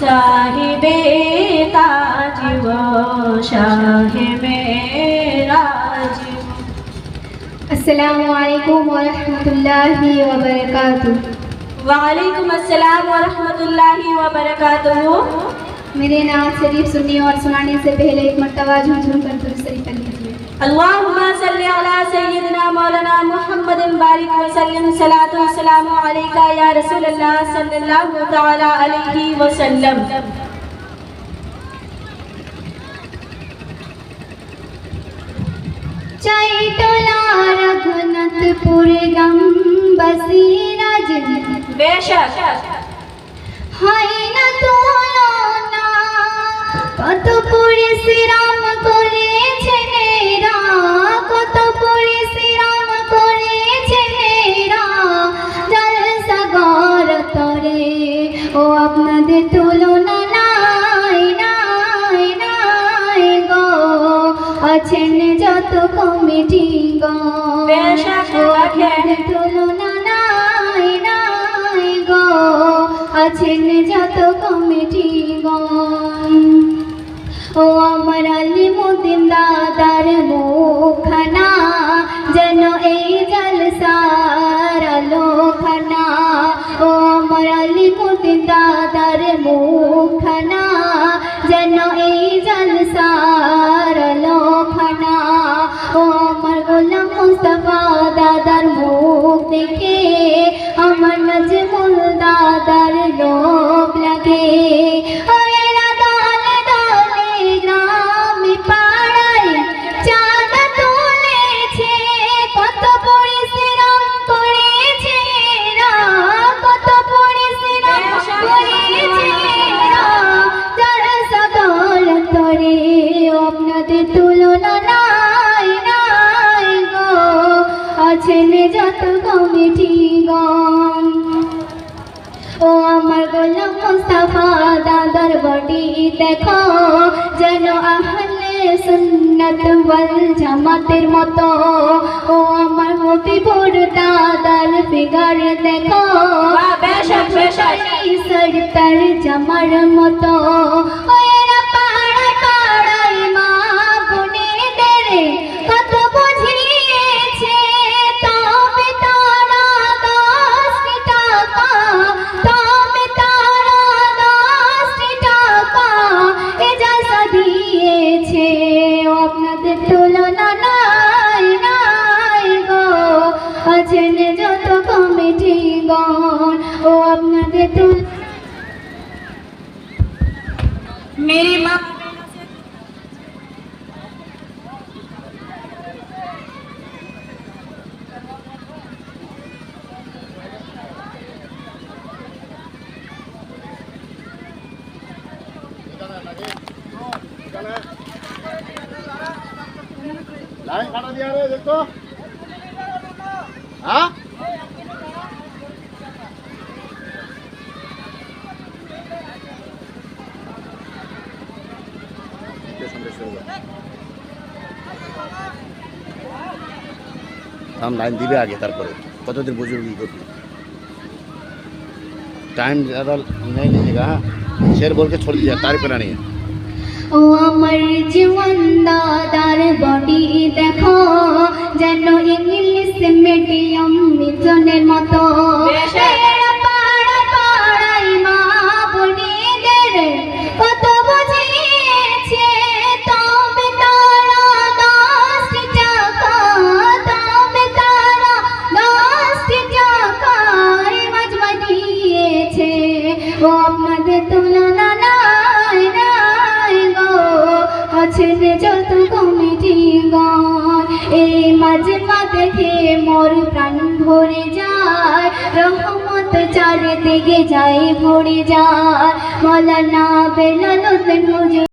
साहिबे ताज वो शाह मेराज। अस्सलामु अलैकुम व रहमतुल्लाहि व बरकातुहू। वालेकुम अस्सलाम व रहमतुल्लाहि व बरकातुहू। मेरे नात शरीफ सुनने और सुनाने से पहले एक मर्तबा झूम कर दुरूद शरीफ पढ़ लीजिए। अल्लाहुम्मा सल्ली अला सय्यिदिना मौलाना मुहम्मदिन बारिक व सल्लिम सलातु व सलामु अलैका या रसूलल्लाह सल्लल्लाहु तआला अलैहि वसल्लम। चैतोला रघुनाथपुर गम बसीरा जिन बेशक हाय ना तुलना कत পরিশ্রম করেছেন এরা, কত পরিশ্রম করেছেন এরা জলসাগর তরে। ও আপনাদের তুলনা নাই নাই নাই গো, আছেন যত কমিটি গো। ও আপনাদের তুলনা নাই নাই গো, আছেন যত কমিটি গো। ও আমার আলিমুদ্দিন দাদার মুখখানা যেন এই জলসার আলোখানা। ও আমার আলিমুদ্দিন দাদার মুখখানা যেন এই জলসার আলোখানা। ও আমার গোলাম মুস্তাফা দাদার মুখ দেখে আমার নাজমুল দাদার লোভ লাগে। আপনাদের তুলনা নাই নাই গো, আছেন যত কমিটি গণ। ও আমার গোলাম মুস্তাফা দাদার বডি দেখো যেন আহলে সুন্নাত ওয়াল জামাতের মতো। ও আমার হবিবুর দাদার ফিগার দেখো সরতার জামার মতো। কত বুঝিয়েছে তবে তারা 10টি টাকা, তবে তারা 10টি টাকা এজাজা দিয়েছে। আপনাদের তুলনা নাই নাই গো, আছেন যত কমিটি গণ। ও আপনাদের তুলনা मेरी माँ लाइन काटा दिया रे देखो। हाँ हम लाइन दिबे आगे तारपरे कतदिन बुजुर्गी करबी टाइम ज़्यादा नहीं लीजिएगा। हाँ शेर बोल के छोड़ दीजिए तारीफ करानी है। ও আমার জীবন দাদার বডি দেখো যেন ইংলিশ মিডিয়াম মিশনের মতো। পাড়ায় মা বোনেদের কত বুঝিয়েছে তবে তারা 10টি টাকা, তবে তারা 10টি টাকা মাজমা দিয়েছে। ও আপনাদের তুলনা নাই নাই গো, আছেন যত কমিটি গণ। এই মাজমা দেখে মোর প্রাণ ভরে যায়, রহমত চারিদিকে যায় ভরে যায়। মৌলানা বেলালুদ্দিন হুজুর